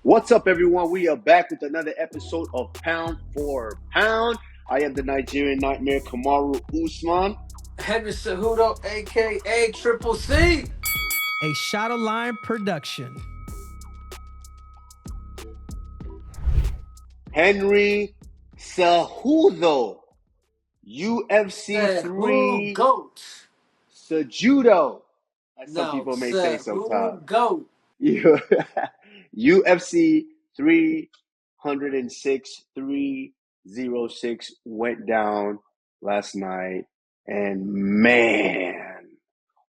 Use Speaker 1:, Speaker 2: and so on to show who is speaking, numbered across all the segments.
Speaker 1: What's up, everyone? We are back with another episode of Pound for Pound. I am the Nigerian Nightmare, Kamaru Usman.
Speaker 2: Henry Cejudo, aka Triple C.
Speaker 3: A Shadow Line production.
Speaker 1: Henry Cejudo, UFC
Speaker 2: Said who
Speaker 1: 3
Speaker 2: goat?
Speaker 1: Cejudo, as some
Speaker 2: No,
Speaker 1: people may say
Speaker 2: said
Speaker 1: sometimes.
Speaker 2: who goat?
Speaker 1: UFC 306, 306 went down last night. And man,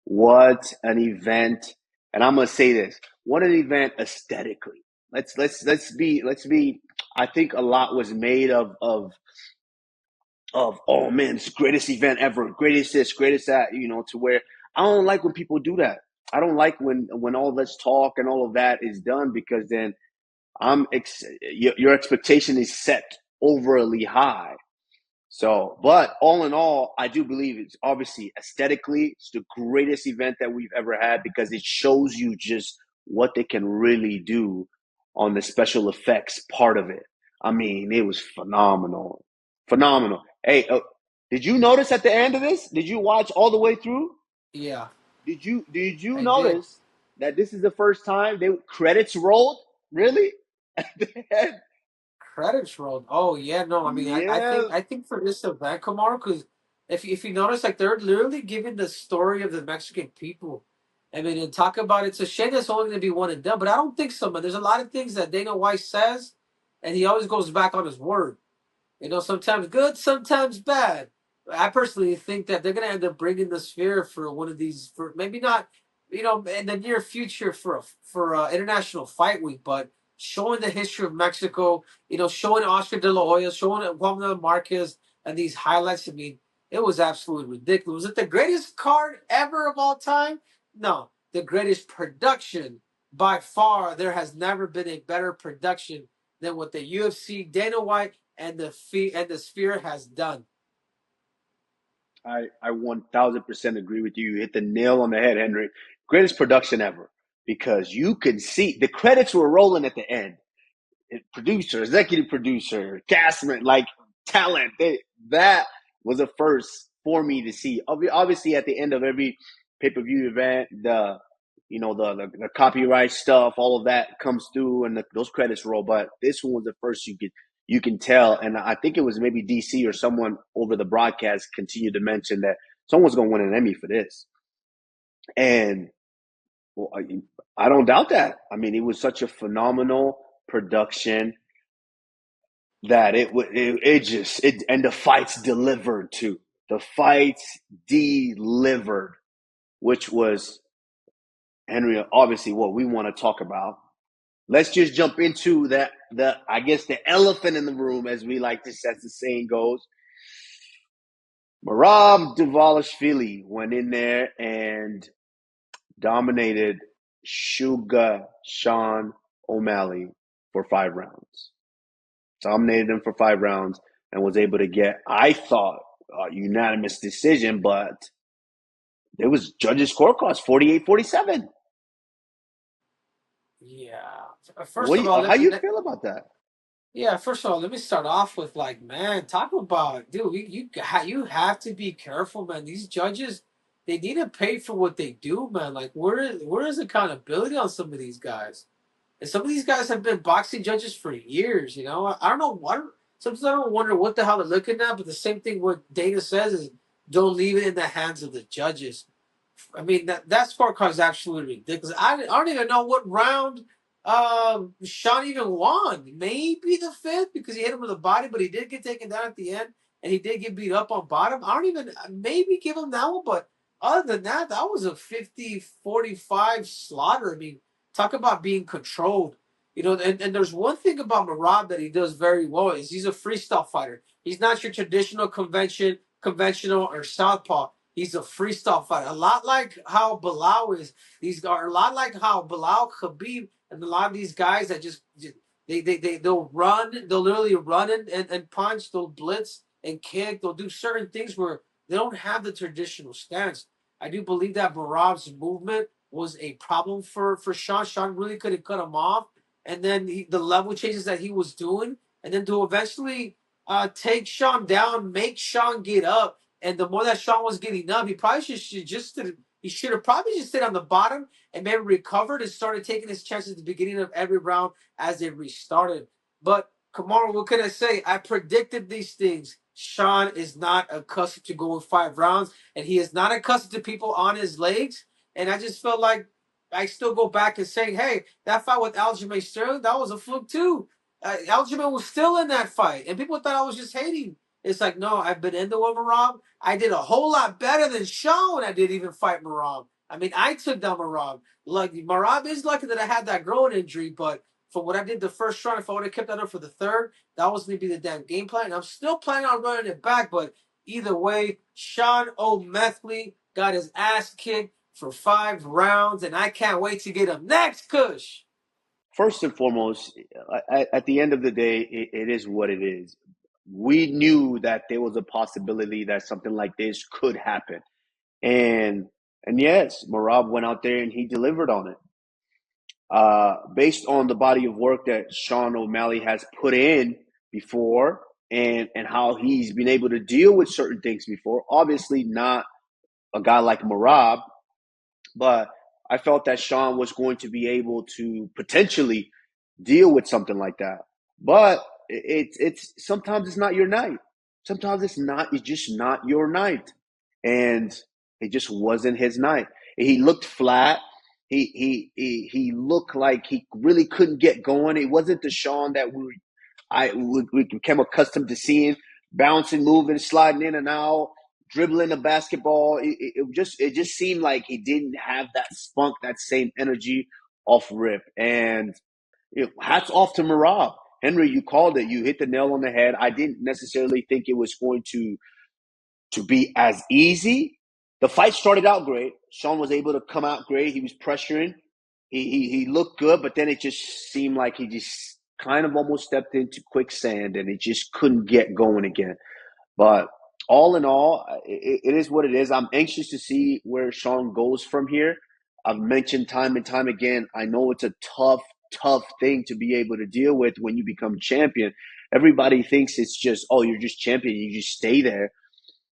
Speaker 1: what an event. And I'm gonna say this. What an event aesthetically. Let's be I think a lot was made of oh man, it's the greatest event ever, greatest this, greatest that, to where I don't like when people do that. I don't like when all this talk and all of that is done, because then your expectation is set overly high. So, but all in all, I do believe it's obviously aesthetically, it's the greatest event that we've ever had, because it shows you just what they can really do on the special effects part of it. I mean, it was phenomenal. Phenomenal. Hey, did you notice at the end of this? Did you watch all the way through?
Speaker 2: Yeah,
Speaker 1: Did you
Speaker 2: I did.
Speaker 1: notice that this is the first time they credits rolled? Really? At the end?
Speaker 2: Credits rolled. Oh yeah, no, I mean, I
Speaker 1: Yeah.
Speaker 2: think for this event, Kamar, because if you notice, like they're literally giving the story of the Mexican people. I mean, and talk about it's a shame that's only going to be one and done, but I don't think so, man. There's a lot of things that Dana White says, and he always goes back on his word. Sometimes good, sometimes bad. I personally think that they're going to end up bringing the sphere for one of these, for maybe not, in the near future for International Fight Week, but showing the history of Mexico, showing Oscar De La Hoya, showing Juan Marquez, and these highlights. I mean, it was absolutely ridiculous. Was it the greatest card ever of all time? No, the greatest production by far. There has never been a better production than what the UFC, Dana White, and the Sphere has done.
Speaker 1: I 1000% agree with you. You hit the nail on the head, Henry. Greatest production ever, because you can see the credits were rolling at the end. Producer, executive producer, castman, like talent. That was a first for me to see. Obviously, at the end of every pay-per-view event, the copyright stuff, all of that comes through, and those credits roll. But this one was the first you can tell, and I think it was maybe DC or someone over the broadcast continued to mention that someone's going to win an Emmy for this, and well, I don't doubt that. I mean, it was such a phenomenal production that and the fights delivered too. The fights delivered, which was, Henry, obviously what we want to talk about. Let's just jump into the I guess the elephant in the room, as we like to, as the saying goes. Merab Dvalishvili went in there and dominated Suga Sean O'Malley for 5 rounds. Dominated him for 5 rounds and was able to get, I thought, a unanimous decision, but there was judges' scorecards 48-47.
Speaker 2: Yeah. First of all,
Speaker 1: How you feel about that?
Speaker 2: yeah. First of all, let me start off with like, man, talk about, dude. You have to be careful, man. These judges, they need to pay for what they do, man. Like, where is accountability on some of these guys? And some of these guys have been boxing judges for years. I don't know what. Sometimes I don't wonder what the hell they're looking at. But the same thing what Dana says is don't leave it in the hands of the judges. I mean that scorecard is absolutely ridiculous. I don't even know what round Sean even won. Maybe the fifth because he hit him with the body, but he did get taken down at the end, and he did get beat up on bottom. I don't even maybe give him that one, but other than that, that was a 50-45 slaughter. I mean, talk about being controlled. And there's one thing about Merab that he does very well is he's a freestyle fighter. He's not your traditional conventional or southpaw. He's a freestyle fighter. A lot like how Bilal is. These are a lot like how Bilal, Khabib, and a lot of these guys that just they'll run, they'll literally run and punch, they'll blitz and kick, they'll do certain things where they don't have the traditional stance. I do believe that Marab's movement was a problem for Sean. Sean really could have cut him off and then the level changes that he was doing, and then to eventually take Sean down, make Sean get up. And the more that Sean was getting up, he probably he should have probably just stayed on the bottom and maybe recovered and started taking his chances at the beginning of every round as they restarted. But Kamaru, what can I say? I predicted these things. Sean is not accustomed to going 5 rounds, and he is not accustomed to people on his legs. And I just felt like I still go back and say, hey, that fight with Aljamain Sterling, that was a fluke too. Aljamain was still in that fight, and people thought I was just hating. It's like, no, I've been into with Merab. I did a whole lot better than Sean when I didn't even fight Merab. I mean, I took down Merab. Like, Merab is lucky that I had that growing injury, but for what I did the first round, if I would have kept that up for the third, that was going to be the damn game plan. And I'm still planning on running it back, but either way, Sean O'Methley got his ass kicked for 5 rounds, and I can't wait to get him next, Kush.
Speaker 1: First and foremost, at the end of the day, it is what it is. We knew that there was a possibility that something like this could happen. And yes, Merab went out there and he delivered on it. Based on the body of work that Sean O'Malley has put in before and how he's been able to deal with certain things before, obviously not a guy like Merab, but I felt that Sean was going to be able to potentially deal with something like that. But it's sometimes it's not your night. Sometimes it's just not your night. And it just wasn't his night. He looked flat. He looked like he really couldn't get going. It wasn't the Sean that we became accustomed to seeing, bouncing, moving, sliding in and out, dribbling the basketball. It just seemed like he didn't have that spunk, that same energy off rip. And hats off to Merab. Henry, you called it. You hit the nail on the head. I didn't necessarily think it was going to be as easy. The fight started out great. Sean was able to come out great. He was pressuring. He looked good, but then it just seemed like he just kind of almost stepped into quicksand and it just couldn't get going again. But all in all, it is what it is. I'm anxious to see where Sean goes from here. I've mentioned time and time again, I know it's a tough thing to be able to deal with when you become champion. Everybody thinks it's just, oh, you're just champion. You just stay there.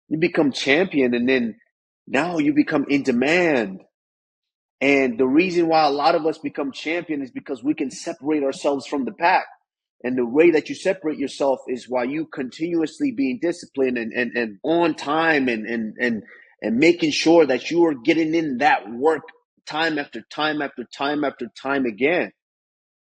Speaker 1: You become champion, and then now you become in demand. And the reason why a lot of us become champion is because we can separate ourselves from the pack. And the way that you separate yourself is while you continuously being disciplined and on time and making sure that you are getting in that work time after time after time after time again.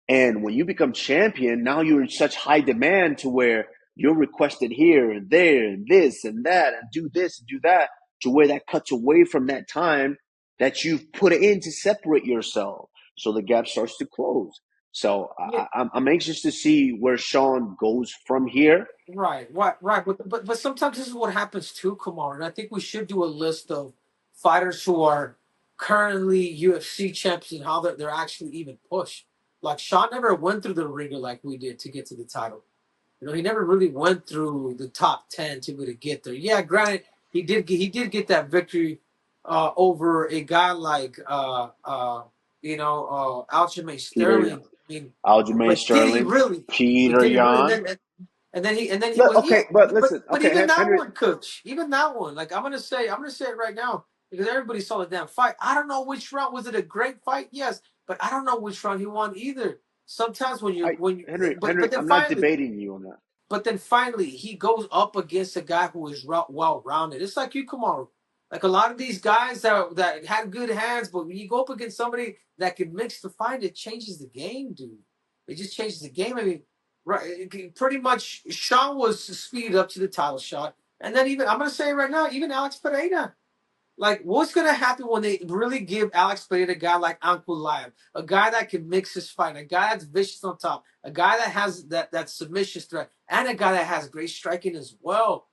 Speaker 1: And when you become champion, now you're in such high demand to where you're requested here and there and this and that and do this and do that, to where that cuts away from that time that you've put in to separate yourself. So the gap starts to close. So
Speaker 2: Yeah.
Speaker 1: I'm anxious to see where Sean goes from here.
Speaker 2: Right. But sometimes this is what happens too, Kumar. And I think we should do a list of fighters who are currently UFC champions and how they're actually even pushed. Like Sean never went through the ringer like we did to get to the title. You know, he never really went through the top 10 to be to get there. Yeah, granted, he did get that victory over a guy like Aljamain Sterling. I mean,
Speaker 1: Aljamain
Speaker 2: but did he
Speaker 1: Sterling,
Speaker 2: really? But
Speaker 1: Peter
Speaker 2: did he really?
Speaker 1: Yan.
Speaker 2: And then he was, yeah.
Speaker 1: Okay, but listen.
Speaker 2: But
Speaker 1: Okay,
Speaker 2: even that
Speaker 1: Henry.
Speaker 2: one, Coach, even that one, like I'm gonna say it right now because everybody saw the damn fight. I don't know which round was it a great fight, yes, but I don't know which round he won either. Sometimes
Speaker 1: Henry,
Speaker 2: then
Speaker 1: I'm not
Speaker 2: finally,
Speaker 1: debating you on that.
Speaker 2: but then finally he goes up against a guy who is well rounded. It's like you, Kamaru. Like a lot of these guys that had good hands, but when you go up against somebody that can mix the fight, it changes the game, dude. It just changes the game. I mean, right? Pretty much, Sean was speeded up to the title shot, and then even I'm gonna say right now, even Alex Pereira. Like, what's gonna happen when they really give Alex Pereira a guy like Ankulaev, a guy that can mix his fight, a guy that's vicious on top, a guy that has that submission threat, and a guy that has great striking as well.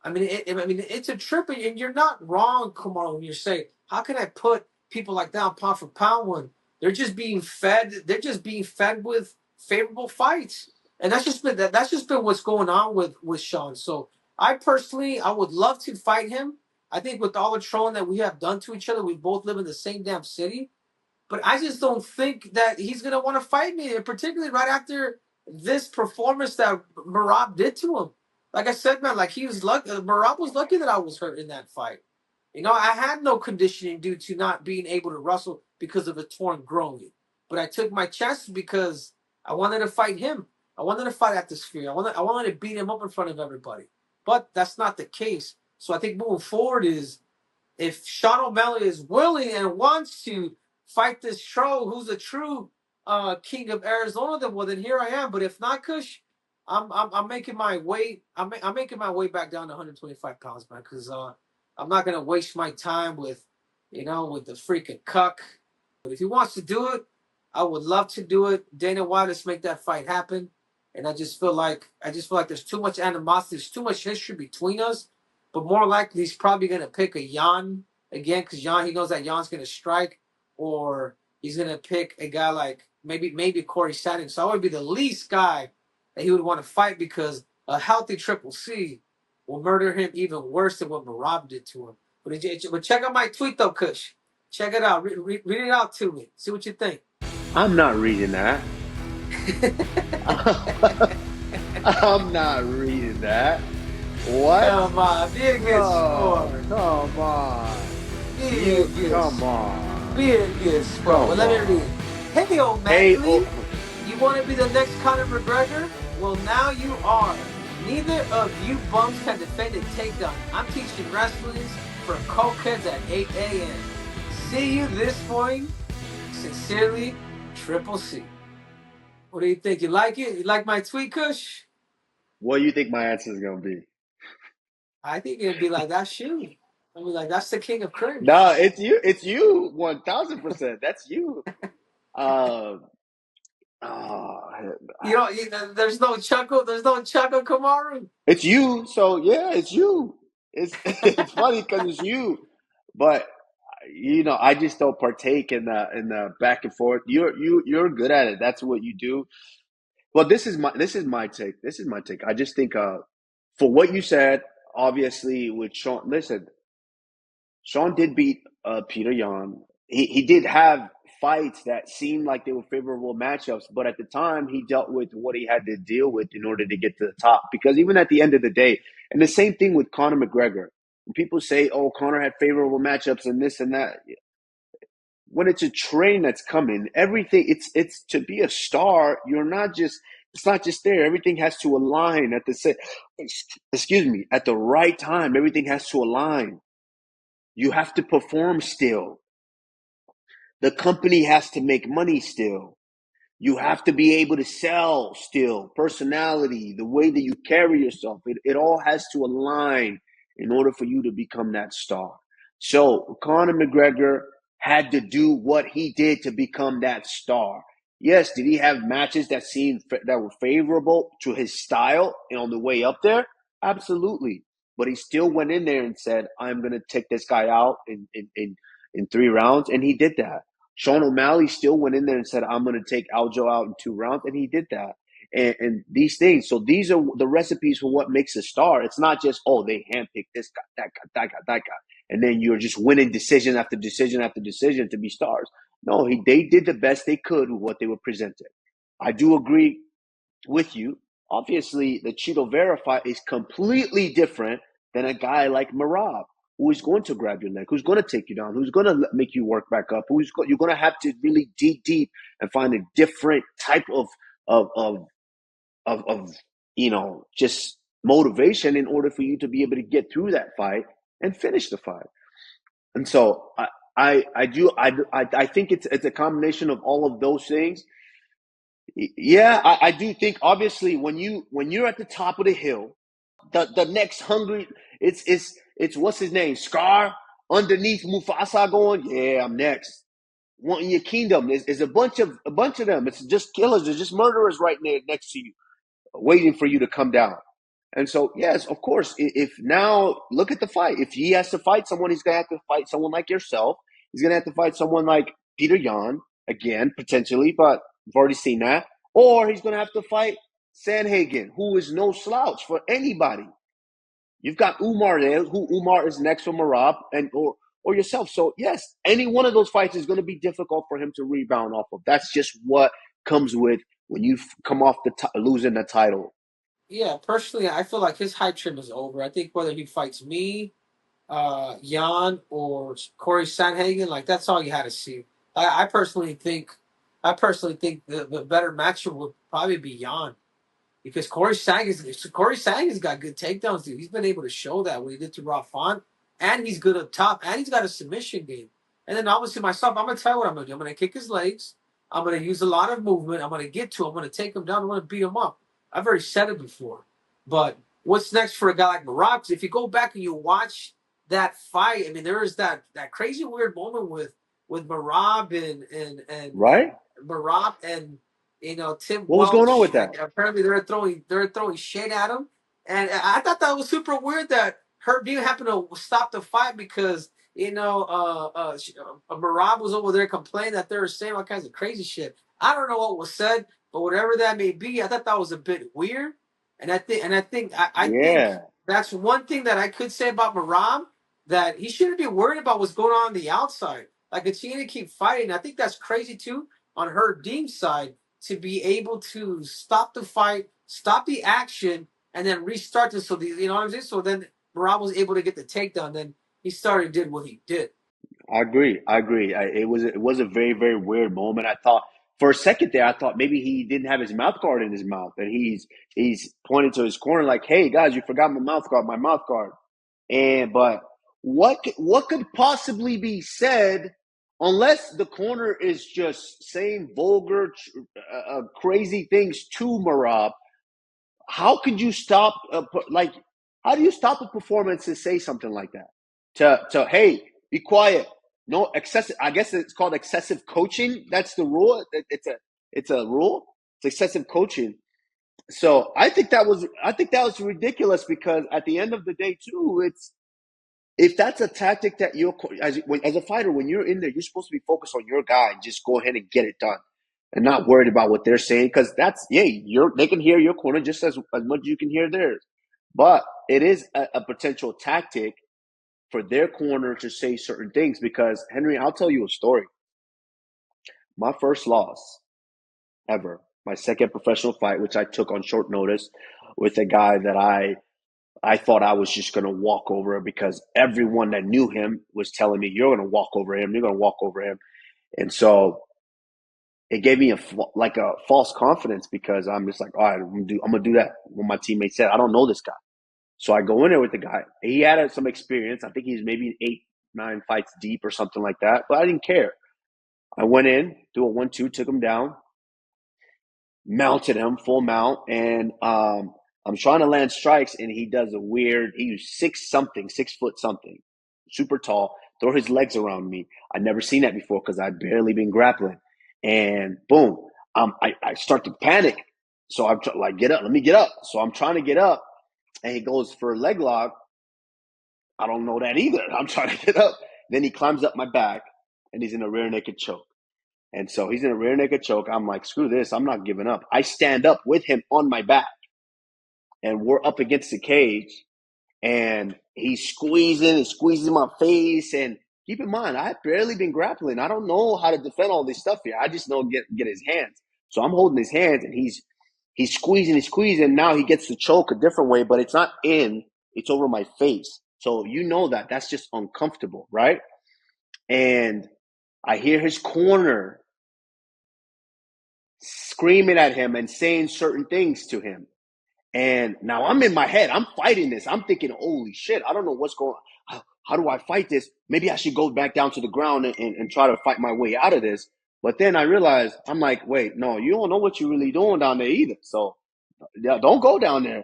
Speaker 2: I mean, it's a trip, and you're not wrong, Kumar, when you say, how can I put people like that on pound for pound when they're just being fed? They're just being fed with favorable fights, and that's just been what's going on with Sean. So I would love to fight him. I think with all the trolling that we have done to each other, we both live in the same damn city. But I just don't think that he's gonna want to fight me, particularly right after this performance that Merab did to him. Like I said, man, like he was lucky. Merab was lucky that I was hurt in that fight. You know, I had no conditioning due to not being able to wrestle because of a torn groin. But I took my chances because I wanted to fight him. I wanted to fight Atmosphere. I wanted to beat him up in front of everybody. But that's not the case. So I think moving forward is if Sean O'Malley is willing and wants to fight this troll who's a true king of Arizona, then here I am. But if not, Kush, I'm making my way. I'm making my way back down to 125 pounds, man, because I'm not gonna waste my time with with the freaking cuck. But if he wants to do it, I would love to do it. Dana White, let's make that fight happen. And I just feel like there's too much animosity, there's too much history between us. But more likely, he's probably gonna pick a Jan again because he knows that Jan's gonna strike, or he's gonna pick a guy like maybe Corey Sanders. So I would be the least guy that he would want to fight because a healthy Triple C will murder him even worse than what Merab did to him. But check out my tweet though, Kush. Check it out. Read it out to me. See what you think.
Speaker 1: I'm not reading that. I'm not reading that. What?
Speaker 2: Come on, be a good sport.
Speaker 1: Come on.
Speaker 2: Be a good
Speaker 1: Come on.
Speaker 2: Be a good sport. Well, let me read. Hey, O'Malley, you want to be the next Conor McGregor? Well, now you are. Neither of you bums can defend a takedown. I'm teaching wrestling for cokeheads at 8 a.m. See you this morning. Sincerely, Triple C. What do you think? You like it? You like my tweet, Kush?
Speaker 1: What do you think my answer is going to be?
Speaker 2: I think it'd be like, that's you. I mean, like, that's the king of cringe.
Speaker 1: No, it's you. It's you. 1,000%. That's you.
Speaker 2: There's no chuckle. There's no chuckle, Kamaru.
Speaker 1: It's you. So yeah, it's you. It's it's funny because it's you. But I just don't partake in the back and forth. You're good at it. That's what you do. Well, this is my take. This is my take. I just think for what you said, obviously with Sean. Listen, Sean did beat Peter Yan. He did have fights that seemed like they were favorable matchups, but at the time he dealt with what he had to deal with in order to get to the top. Because even at the end of the day, and the same thing with Conor McGregor. When people say, "Oh, Conor had favorable matchups and this and that," when it's a train that's coming, everything it's to be a star. It's not just there. Everything has to align at at the right time. Everything has to align. You have to perform still. The company has to make money still. You have to be able to sell still. Personality, the way that you carry yourself, it all has to align in order for you to become that star. So Conor McGregor had to do what he did to become that star. Yes, did he have matches that were favorable to his style and on the way up there? Absolutely. But he still went in there and said, "I'm going to take this guy out in 3 rounds," and he did that. Sean O'Malley still went in there and said, "I'm going to take Aljo out in 2 rounds," and he did that. And these things, so these are the recipes for what makes a star. It's not just, they handpicked this guy, that guy, that guy, that guy, and then you're just winning decision after decision after decision to be stars. No, they did the best they could with what they were presented. I do agree with you. Obviously, the Cheeto Verify is completely different than a guy like Merab, who is going to grab your leg, who's going to take you down, who's going to make you work back up, you're going to have to really dig deep and find a different type of just motivation in order for you to be able to get through that fight and finish the fight. And so I think it's a combination of all of those things. Yeah, I do think obviously when you're at the top of the hill, the next hungry it's what's his name, Scar underneath Mufasa going, yeah, I'm next. Wanting your kingdom. There's a bunch of them. It's just killers. There's just murderers right there next to you, waiting for you to come down. And so, yes, of course, if now look at the fight. If he has to fight someone, he's gonna have to fight someone like yourself. He's gonna have to fight someone like Peter Yan again, potentially, but we've already seen that. Or he's gonna have to fight Sandhagen, who is no slouch for anybody. You've got Umar there, who Umar is next for Merab, or or yourself. So yes, any one of those fights is going to be difficult for him to rebound off of. That's just what comes with when you come off losing the title.
Speaker 2: Yeah, personally, I feel like his hype trim is over. I think whether he fights me, Jan, or Corey Sandhagen, like that's all you had to see. I personally think, the better matchup would probably be Jan. Because Corey Sang has got good takedowns, dude. He's been able to show that what he did to Rafa, and he's good up top, and he's got a submission game. And then obviously myself, I'm gonna tell you what I'm gonna do. I'm gonna kick his legs. I'm gonna use a lot of movement. I'm gonna get to him. I'm gonna take him down. I'm gonna beat him up. I've already said it before. But what's next for a guy like Merab? If you go back and you watch that fight, I mean, there is that crazy weird moment with Merab and
Speaker 1: Right?
Speaker 2: Merab and Tim
Speaker 1: What was going on
Speaker 2: Welch,
Speaker 1: with
Speaker 2: and
Speaker 1: that?
Speaker 2: apparently they're throwing shade at him, and I thought that was super weird that Herb Dean happened to stop the fight because Merab was over there complaining that they were saying all kinds of crazy shit. I don't know what was said, but whatever that may be, I thought that was a bit weird, and I think
Speaker 1: Yeah,
Speaker 2: that's one thing that I could say about Merab, that he shouldn't be worried about what's going on the outside. Like, continue to keep fighting. I think that's crazy too on Herb Dean's side, to be able to stop the fight, stop the action, and then restart this. So you know what I'm saying? So then Merab was able to get the takedown. Then he started did what he did.
Speaker 1: I agree. It was a very, very weird moment. I thought for a second there, I thought maybe he didn't have his mouth guard in his mouth, and he's pointing to his corner like, "Hey guys, you forgot my mouth guard." But what could possibly be said unless the corner is just saying vulgar, crazy things to Marab? How could you stop? How do you stop a performance to say something like that? To hey, be quiet. No excessive. I guess it's called excessive coaching. That's the rule. It's a rule. It's excessive coaching. So I think that was ridiculous because at the end of the day too, it's if that's a tactic that you're as a fighter, when you're in there, you're supposed to be focused on your guy and just go ahead and get it done, and not worried about what they're saying because that's they can hear your corner just as much as you can hear theirs, but it is a potential tactic for their corner to say certain things because Henry, I'll tell you a story. My first loss ever, my second professional fight, which I took on short notice with a guy that I thought I was just going to walk over because everyone that knew him was telling me, "You're going to walk over him. You're going to walk over him." And so it gave me a false confidence because I'm just like, all right, I'm gonna do that. What my teammate said, I don't know this guy, so I go in there with the guy. He had some experience. I think he's maybe 8, 9 fights deep or something like that. But I didn't care. I went in, do a 1-2, took him down, mounted him full mount, and I'm trying to land strikes, and he does a weird. He was 6 foot something, super tall. Throw his legs around me. I'd never seen that before because I'd barely been grappling, and boom, I start to panic. So I'm like, get up, let me get up. So I'm trying to get up, and he goes for a leg lock. I don't know that either. I'm trying to get up. Then he climbs up my back, and he's in a rear naked choke. And so he's in a rear naked choke. I'm like, screw this. I'm not giving up. I stand up with him on my back, and we're up against the cage, and he's squeezing my face. And keep in mind, I've barely been grappling. I don't know how to defend all this stuff here. I just know get his hands. So I'm holding his hands, and he's squeezing. Now he gets to choke a different way, but it's not in. It's over my face. So you know that's just uncomfortable, right? And I hear his corner screaming at him and saying certain things to him. And now I'm in my head. I'm fighting this. I'm thinking, holy shit, I don't know what's going on. How do I fight this? Maybe I should go back down to the ground and try to fight my way out of this. But then I realized, I'm like, wait, no, you don't know what you're really doing down there either. So yeah, don't go down there.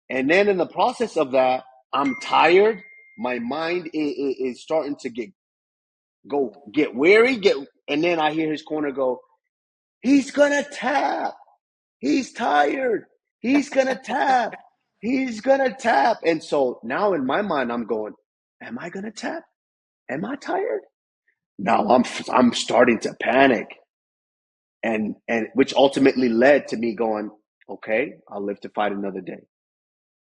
Speaker 1: And then in the process of that, I'm tired. My mind is starting to get weary. And then I hear his corner go, he's going to tap. He's tired. He's going to tap. He's going to tap. And so now in my mind, I'm going, am I going to tap? Am I tired? Now I'm starting to panic. And which ultimately led to me going, okay, I'll live to fight another day,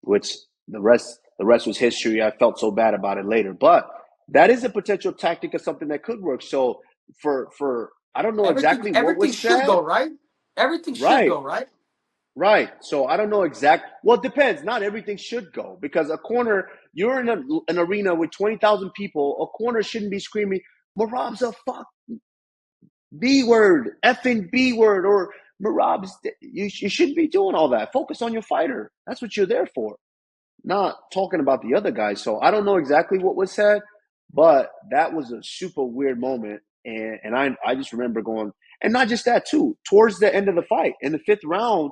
Speaker 1: which the rest was history. I felt so bad about it later, but that is a potential tactic of something that could work. So for I don't know exactly what
Speaker 2: Everything
Speaker 1: was
Speaker 2: should
Speaker 1: said.
Speaker 2: go right. Everything should
Speaker 1: Right,
Speaker 2: go right.
Speaker 1: right. So I don't know well, it depends. Not everything should go, because a corner, you're in an arena with 20,000 people. A corner shouldn't be screaming, Merab's a fuck B word, effing B word, or Merab's. You shouldn't be doing all that. Focus on your fighter. That's what you're there for, not talking about the other guy. So I don't know exactly what was said, but that was a super weird moment. And I just remember going, and not just that too, towards the end of the fight in the fifth round,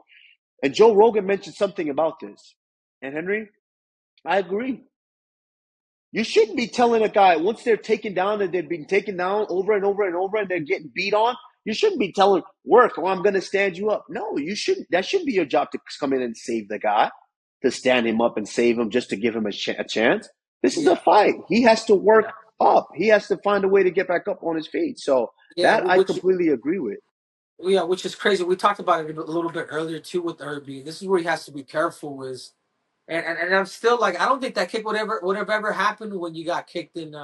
Speaker 1: and Joe Rogan mentioned something about this. And Henry, I agree. You shouldn't be telling a guy, once they're taken down and they're being taken down over and over and over and they're getting beat on, you shouldn't be telling work, or I'm going to stand you up. No, you shouldn't. That shouldn't be your job to come in and save the guy, to stand him up and save him just to give him a chance. This is a
Speaker 2: Yeah,
Speaker 1: fight. He has to work
Speaker 2: yeah,
Speaker 1: up. He has to find a way to get back up on his feet. So
Speaker 2: yeah.
Speaker 1: that I completely agree with.
Speaker 2: Yeah, which is crazy. We talked about it a little bit earlier too with Irby. This is where he has to be careful. Is and I'm still like, I don't think that kick would have ever happened when you got kicked in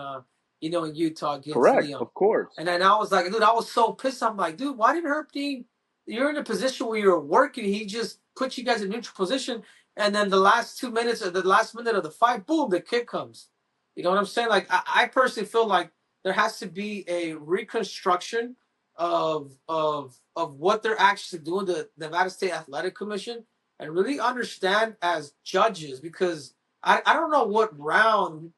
Speaker 2: in Utah against
Speaker 1: Correct,
Speaker 2: Leon.
Speaker 1: of course.
Speaker 2: And then I was like, dude, I was so pissed. I'm like, dude, why didn't Herb Dean? You're in a position where you're working. He just put you guys in neutral position, and then the last 2 minutes or the last minute of the fight, boom, the kick comes. You know what I'm saying? Like I personally feel like there has to be a reconstruction of what they're actually doing, the Nevada State Athletic Commission, and really understand as judges, because I don't know what round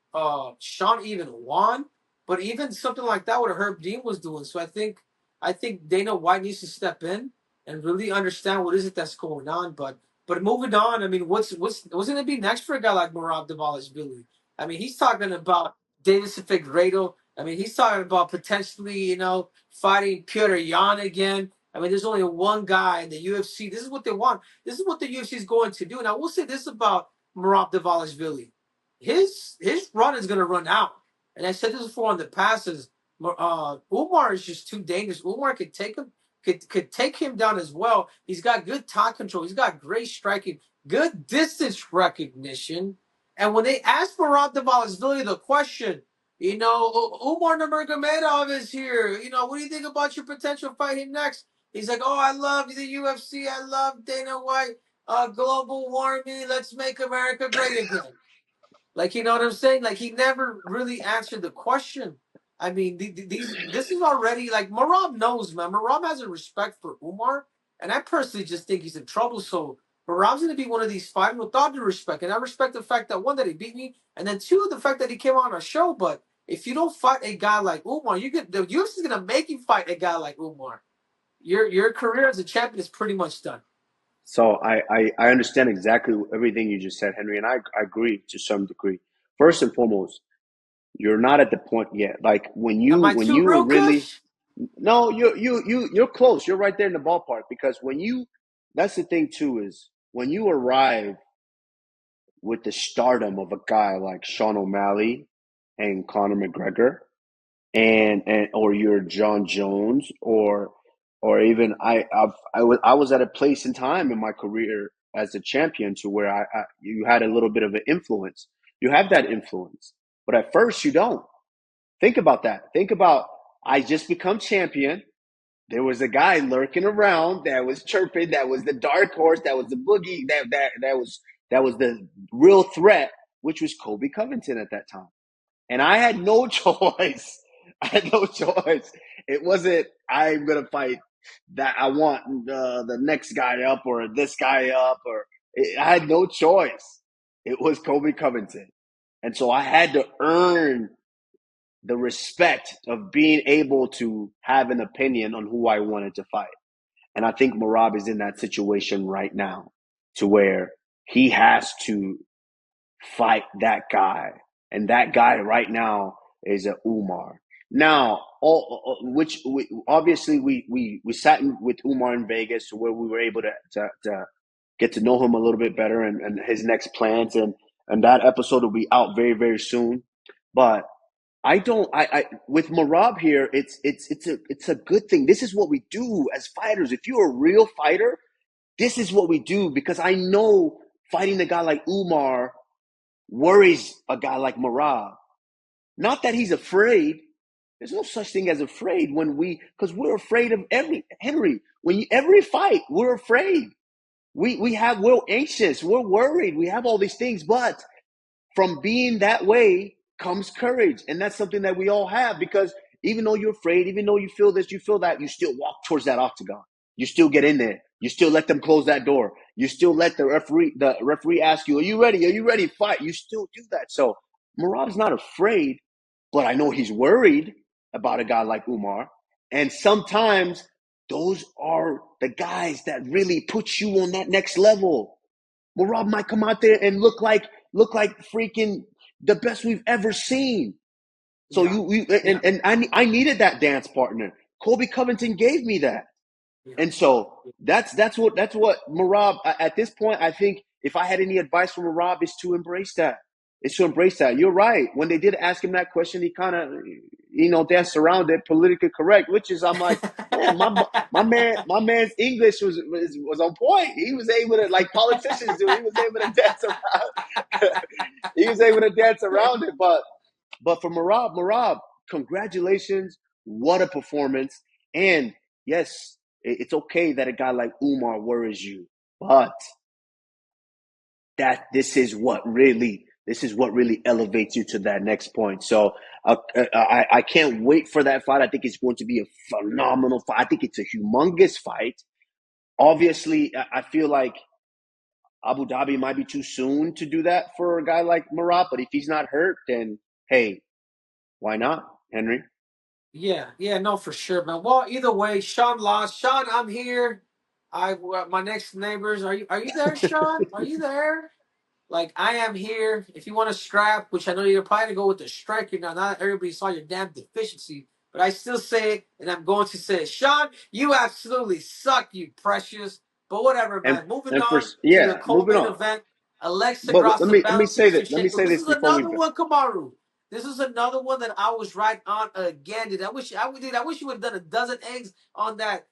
Speaker 2: Sean even won, but even something like that, what Herb Dean was doing. So I think Dana White needs to step in and really understand what is it that's going on. But moving on, I mean, what's going to be next for a guy like Merab Billy? I mean, he's talking about Davis Figueiredo. I mean, he's talking about potentially, fighting Peter Yan again. I mean, there's only one guy in the UFC. This is what they want. This is what the UFC is going to do. And I will say this about Merab Billy. His run is going to run out. And I said this before on the passes. Umar is just too dangerous. Umar could take him down as well. He's got good top control. He's got great striking, good distance recognition. And when they asked Merab the question, Umar Nurmagomedov is here. What do you think about your potential fighting next? He's like, oh, I love the UFC. I love Dana White. Global warming. Let's make America great again. Like, you know what I'm saying? Like, he never really answered the question. I mean, this is already like Merab knows, man. Merab has a respect for Umar, and I personally just think he's in trouble. So Merab's going to be one of these fighters with all due respect, and I respect the fact that one, that he beat me, and then two, the fact that he came on our show. But if you don't fight a guy like Umar, the UFC is going to make you fight a guy like Umar. Your career as a champion is pretty much done.
Speaker 1: So I understand exactly everything you just said, Henry, and I agree to some degree. First and foremost, you're not at the point yet. Like
Speaker 2: Am I
Speaker 1: when
Speaker 2: too
Speaker 1: you were
Speaker 2: real,
Speaker 1: really,
Speaker 2: Kush?
Speaker 1: no, you're close. You're right there in the ballpark, because that's the thing too, is when you arrive with the stardom of a guy like Sean O'Malley and Conor McGregor, and or you're John Jones, or even I was at a place in time in my career as a champion to where you had a little bit of an influence. You have that influence, but at first you don't. Think about that. Think about, I just become champion. There was a guy lurking around that was chirping. That was the dark horse. That was the boogie. That was the real threat, which was Kobe Covington at that time. And I had no choice. I had no choice. It wasn't, I'm gonna fight that. I want the next guy up or this guy up, I had no choice. It was Kobe Covington, and so I had to earn the respect of being able to have an opinion on who I wanted to fight. And I think Merab is in that situation right now, to where he has to fight that guy. And that guy right now is a Umar. Now, obviously we sat with Umar in Vegas, where we were able to get to know him a little bit better, and his next plans, and that episode will be out very, very soon. But I don't. I with Merab here, it's a good thing. This is what we do as fighters. If you're a real fighter, this is what we do, because I know fighting a guy like Umar worries a guy like Merab. Not that he's afraid. There's no such thing as afraid because we're afraid of every fight, we're afraid. We're anxious, we're worried, we have all these things, but from being that way comes courage. And that's something that we all have, because even though you're afraid, even though you feel this, you feel that, you still walk towards that octagon. You still get in there. You still let them close that door. You still let the referee ask you, are you ready? Are you ready? Fight. You still do that. So Merab's not afraid, but I know he's worried about a guy like Umar. And sometimes those are the guys that really put you on that next level. Merab might come out there and look like freaking the best we've ever seen. So I needed that dance partner. Colby Covington gave me that. And so that's what Merab, at this point, I think if I had any advice from Merab, is to embrace that. You're right. When they did ask him that question, he kind of, danced around it, politically correct, which is, I'm like, man, my man's English was on point. He was able to, like politicians do, he was able to dance around. He was able to dance around it. But for Merab, congratulations. What a performance. And yes, it's okay that a guy like Umar worries you, but this is what really elevates you to that next point. So I can't wait for that fight. I think it's going to be a phenomenal fight. I think it's a humongous fight. Obviously, I feel like Abu Dhabi might be too soon to do that for a guy like Merab, but if he's not hurt, then hey, why not, Henry?
Speaker 2: Yeah, no, for sure, man. Well, either way, Sean lost. Sean, I'm here. My next neighbors. Are you there, Sean? Are you there? Like, I am here. If you want to scrap, which I know you're probably gonna go with the striker now. Not everybody saw your damn deficiency, but I still say it, and I'm going to say it. Sean, you absolutely suck, you precious. But whatever, man. Moving on to the
Speaker 1: Moving
Speaker 2: co-main
Speaker 1: on.
Speaker 2: event. Alexa
Speaker 1: But let
Speaker 2: Grasso,
Speaker 1: me say
Speaker 2: Valentina
Speaker 1: that. Let me
Speaker 2: Shevchenko.
Speaker 1: say
Speaker 2: This
Speaker 1: this
Speaker 2: is
Speaker 1: before we
Speaker 2: another
Speaker 1: go.
Speaker 2: one, Kamaru. This is another one that I was right on again, dude. I wish you would have done a dozen eggs on that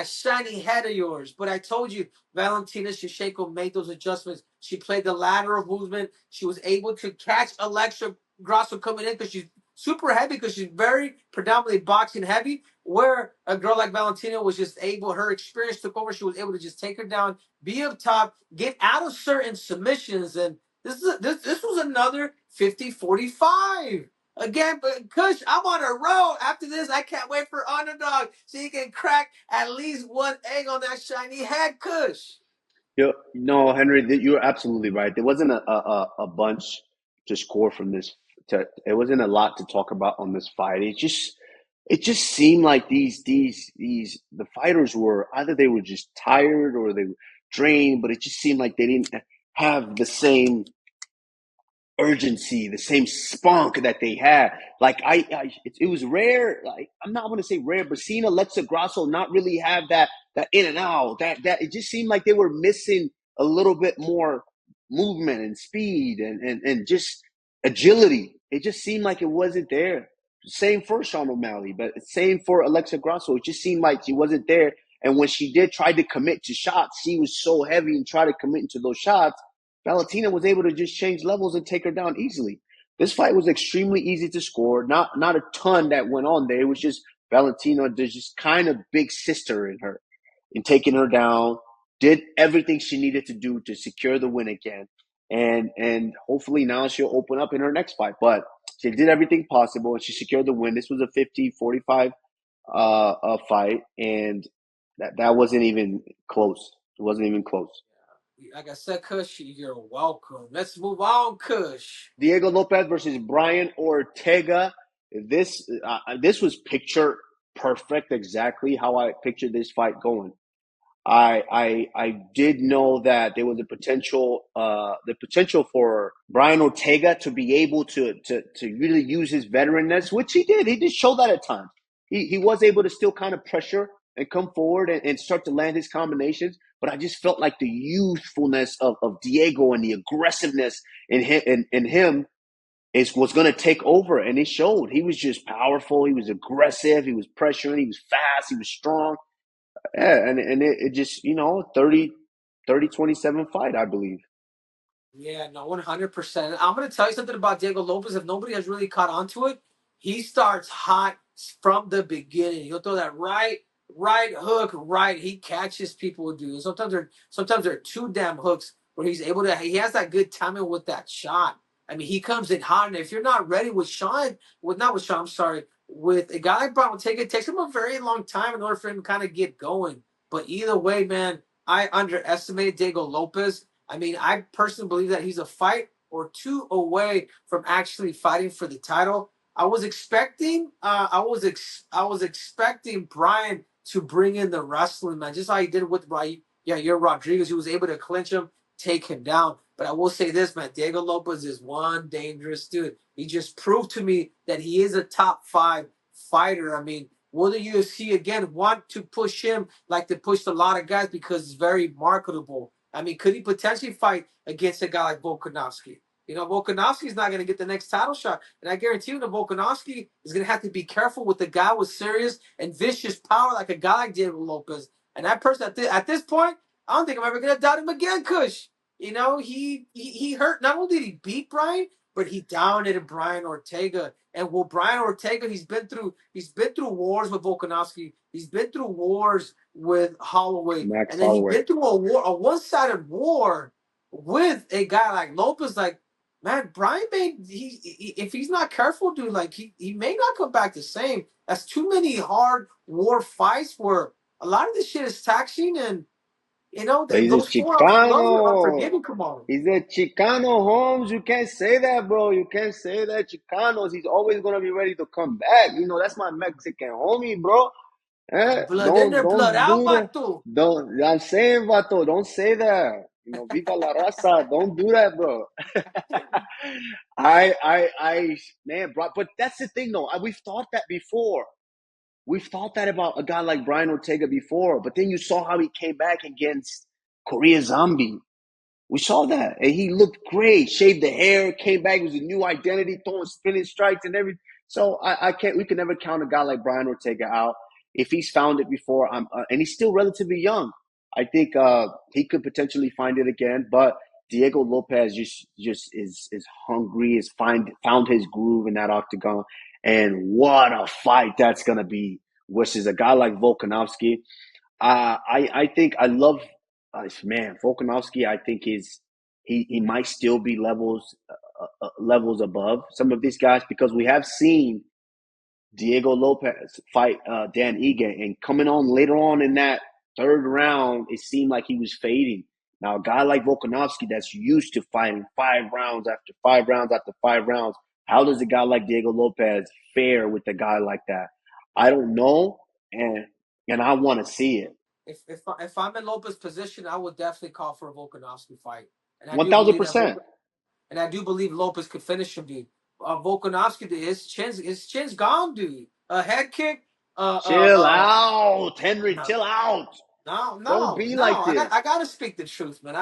Speaker 2: shiny head of yours. But I told you, Valentina Shevchenko made those adjustments. She played the lateral movement. She was able to catch Alexa Grasso coming in because she's super heavy, because she's very predominantly boxing heavy. Where a girl like Valentina was just able, her experience took over. She was able to just take her down, be up top, get out of certain submissions, and this was another 50-45. Again, but Kush, I'm on a roll. After this, I can't wait for Underdog so you can crack at least one egg on that shiny head, Kush.
Speaker 1: No, Henry, you're absolutely right. There wasn't a bunch to score from this. It wasn't a lot to talk about on this fight. It just seemed like the fighters were either they were just tired or they were drained, but it just seemed like they didn't have the same urgency, the same spunk that they had. Like it was rare. Like, I'm not going to say rare, but seeing Alexa Grasso not really have that in and out. That it just seemed like they were missing a little bit more movement and speed and just agility. It just seemed like it wasn't there. Same for Sean O'Malley, but same for Alexa Grasso. It just seemed like she wasn't there. And when she did try to commit to shots, she was so heavy and try to commit into those shots. Valentina was able to just change levels and take her down easily. This fight was extremely easy to score. Not a ton that went on there. It was just Valentina, there's just kind of big sister in her, in taking her down. Did everything she needed to do to secure the win again, and hopefully now she'll open up in her next fight. But she did everything possible and she secured the win. This was a 50-45 fight, and that wasn't even close. It wasn't even close.
Speaker 2: Like I said, Kush, you're welcome. Let's move on, Kush.
Speaker 1: Diego Lopez versus Brian Ortega. This was picture perfect, exactly how I pictured this fight going. I did know that there was the potential for Brian Ortega to be able to really use his veteranness, which he did. He did show that at times. He was able to still kind of pressure and come forward and start to land his combinations. But I just felt like the youthfulness of Diego and the aggressiveness in him was going to take over, and it showed. He was just powerful. He was aggressive. He was pressuring. He was fast. He was strong. Yeah, and it just, 30-27 fight, I believe.
Speaker 2: Yeah, no, 100%. I'm going to tell you something about Diego Lopez. If nobody has really caught on to it, he starts hot from the beginning. He'll throw that right hook, right. He catches people, dude. Sometimes they're two damn hooks where he's able to. He has that good timing with that shot. I mean, he comes in hot, and if you're not ready with Sean, not with Sean, I'm sorry, with a guy like Brown Ortega, it takes him a very long time in order for him to kind of get going. But either way, man, I underestimated Diego Lopez. I mean, I personally believe that he's a fight or two away from actually fighting for the title. I was expecting, I was expecting Brian to bring in the wrestling, man, just how he did with your Rodriguez. He was able to clinch him, take him down. But I will say this, man, Diego Lopez is one dangerous dude. He just proved to me that he is a top 5 fighter. I mean, will the UFC again want to push him like they pushed a lot of guys because he's very marketable? I mean, could he potentially fight against a guy like Volkanovski? You know, Volkanovski's not going to get the next title shot. And I guarantee you that Volkanovski is going to have to be careful with the guy with serious and vicious power like a guy like Diego Lopez. And that person at this point, I don't think I'm ever going to doubt him again, Kush. You know, he hurt. Not only did he beat Brian, but he dominated Brian Ortega. And will Brian Ortega, he's been through wars with Volkanovski. He's been through wars with Holloway.
Speaker 1: Max
Speaker 2: And then he's
Speaker 1: Holloway.
Speaker 2: been through a one-sided war with a guy like Lopez. Like, man, Brian if he's not careful, dude, like he may not come back the same. That's too many hard war fights where a lot of this shit is taxing, and you know,
Speaker 1: But he's a
Speaker 2: those 4 ounce gloves are
Speaker 1: Chicano.
Speaker 2: unforgiving, Kamaru.
Speaker 1: He's a Chicano, Holmes. You can't say that, bro. You can't say that. Chicanos, he's always gonna be ready to come back. You know, that's my Mexican homie, bro.
Speaker 2: They're
Speaker 1: Eh?
Speaker 2: blood in,
Speaker 1: Don't
Speaker 2: their blood
Speaker 1: don't
Speaker 2: out,
Speaker 1: do that.
Speaker 2: Batu.
Speaker 1: Don't I'm saying, Vato, don't say that. You know, Viva la raza. Don't do that, bro. Man, bro. But that's the thing, though. We've thought that before. We've thought that about a guy like Brian Ortega before. But then you saw how he came back against Korea Zombie. We saw that. And he looked great. Shaved the hair, came back with a new identity, throwing spinning strikes and everything. So I can't, we can never count a guy like Brian Ortega out. If he's found it before, and he's still relatively young. I think he could potentially find it again. But Diego Lopez just is hungry, found his groove in that octagon. And what a fight that's gonna be versus a guy like Volkanovski. I think I love man Volkanovski. I think he might still be levels above some of these guys because we have seen Diego Lopez fight Dan Ige, and coming on later on in that third round, it seemed like he was fading. Now, a guy like Volkanovski that's used to fighting 5 rounds after 5 rounds after 5 rounds, how does a guy like Diego Lopez fare with a guy like that? I don't know, and I want to see it.
Speaker 2: If I'm in Lopez's position, I would definitely call for a Volkanovski fight, and I
Speaker 1: One
Speaker 2: do
Speaker 1: thousand
Speaker 2: believe that
Speaker 1: percent.
Speaker 2: Lopez could finish him, dude. Volkanovski, dude, his chin's gone, dude. A head kick.
Speaker 1: Chill out, Henry.
Speaker 2: No,
Speaker 1: Chill out.
Speaker 2: no,
Speaker 1: Don't
Speaker 2: no,
Speaker 1: be
Speaker 2: no.
Speaker 1: like
Speaker 2: I
Speaker 1: this.
Speaker 2: gotta speak the truth, man.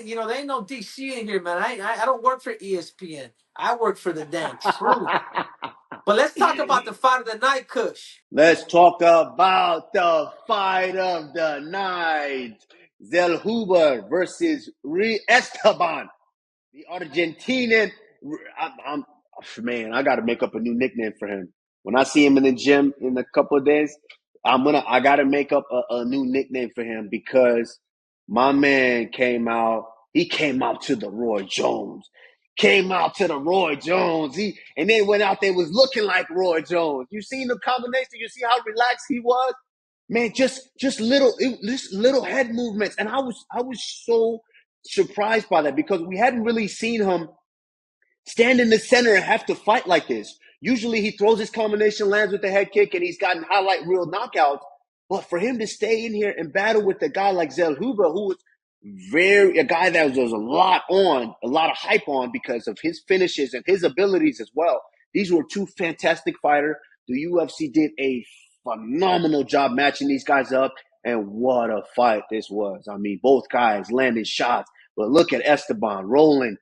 Speaker 2: You know, there ain't no DC in here, man. I don't work for ESPN. I work for the damn truth. But let's talk about the fight of the night, Kush.
Speaker 1: Let's talk about the fight of the night. Zellhuber versus Esteban, the Argentinian. I'm man, I got to make up a new nickname for him. When I see him in the gym in a couple of days, I got to make up a new nickname for him because my man came out. He came out to the Roy Jones. Came out to the Roy Jones. And then went out there was looking like Roy Jones. You seen the combination? You see how relaxed he was? Man, just little head movements, and I was so surprised by that because we hadn't really seen him stand in the center and have to fight like this. Usually he throws his combination, lands with the head kick, and he's gotten highlight reel knockouts. But for him to stay in here and battle with a guy like Zellhuber, who was a guy that was a lot of hype on because of his finishes and his abilities as well. These were two fantastic fighters. The UFC did a phenomenal job matching these guys up, and what a fight this was. I mean, both guys landed shots, but look at Esteban rolling.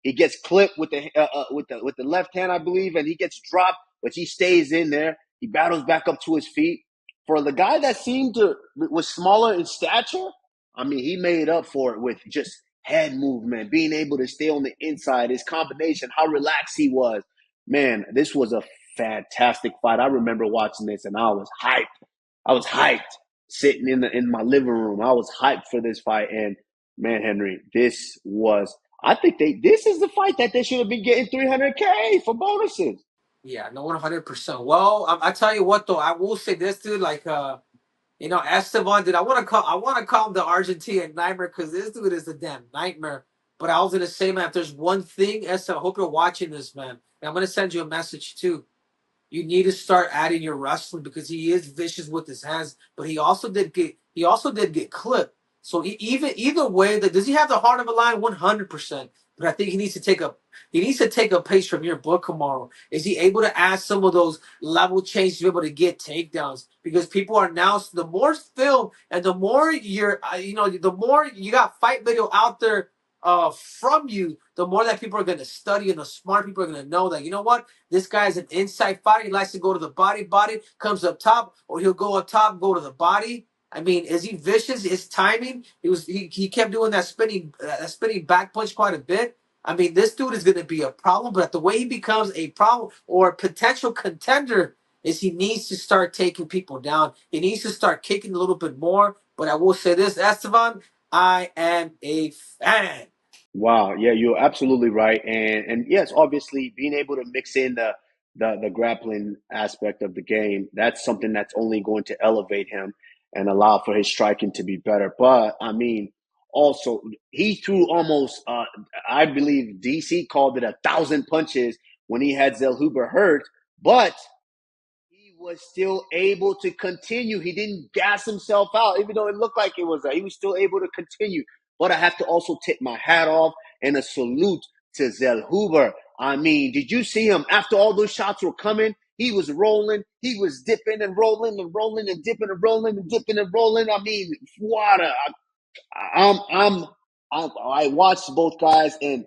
Speaker 1: He gets clipped with the left hand, I believe, and he gets dropped, but he stays in there. He battles back up to his feet. For the guy that was smaller in stature, I mean, he made up for it with just head movement, being able to stay on the inside, his combination, how relaxed he was. Man, this was a fantastic fight. I remember watching this and I was hyped. I was hyped sitting in my living room. I was hyped for this fight. And man, Henry, this is the fight that they should have been getting $300K for bonuses.
Speaker 2: Yeah, no, 100%. Well, I tell you what though, I will say this, dude. Like, Esteban, dude, I want to call him the Argentine nightmare because this dude is a damn nightmare. But I was gonna say, man, if there's one thing, Esteban, I hope you're watching this, man. And I'm gonna send you a message too. You need to start adding your wrestling because he is vicious with his hands, but he also did get clipped. So even either way, does he have the heart of a lion? 100%. But I think he needs to take a pace from your book, Kamaru. Is he able to add some of those level changes to be able to get takedowns? Because people are now, the more film and the more the more you got fight video out there from you, the more that people are going to study and the smart people are going to know that, you know what, this guy's an inside fighter. He likes to go to the body, comes up top, or he'll go up top, go to the body. I mean, is he vicious? His timing, he kept doing that spinning back punch quite a bit. I mean, this dude is going to be a problem, but the way he becomes a problem or a potential contender is he needs to start taking people down. He needs to start kicking a little bit more. But I will say this, Esteban, I am a fan.
Speaker 1: Wow, yeah, you're absolutely right, and yes, obviously being able to mix in the grappling aspect of the game, that's something that's only going to elevate him and allow for his striking to be better. But I mean, also he threw almost, I believe DC called it 1,000 punches when he had Zellhuber hurt, but he was still able to continue. He didn't gas himself out, even though it looked like it was. He was still able to continue. But I have to also tip my hat off and a salute to Zellhuber. I mean, did you see him after all those shots were coming? He was rolling. He was dipping and rolling and rolling and dipping and rolling and dipping and rolling. I mean, what a I'm, I'm, I watched both guys, and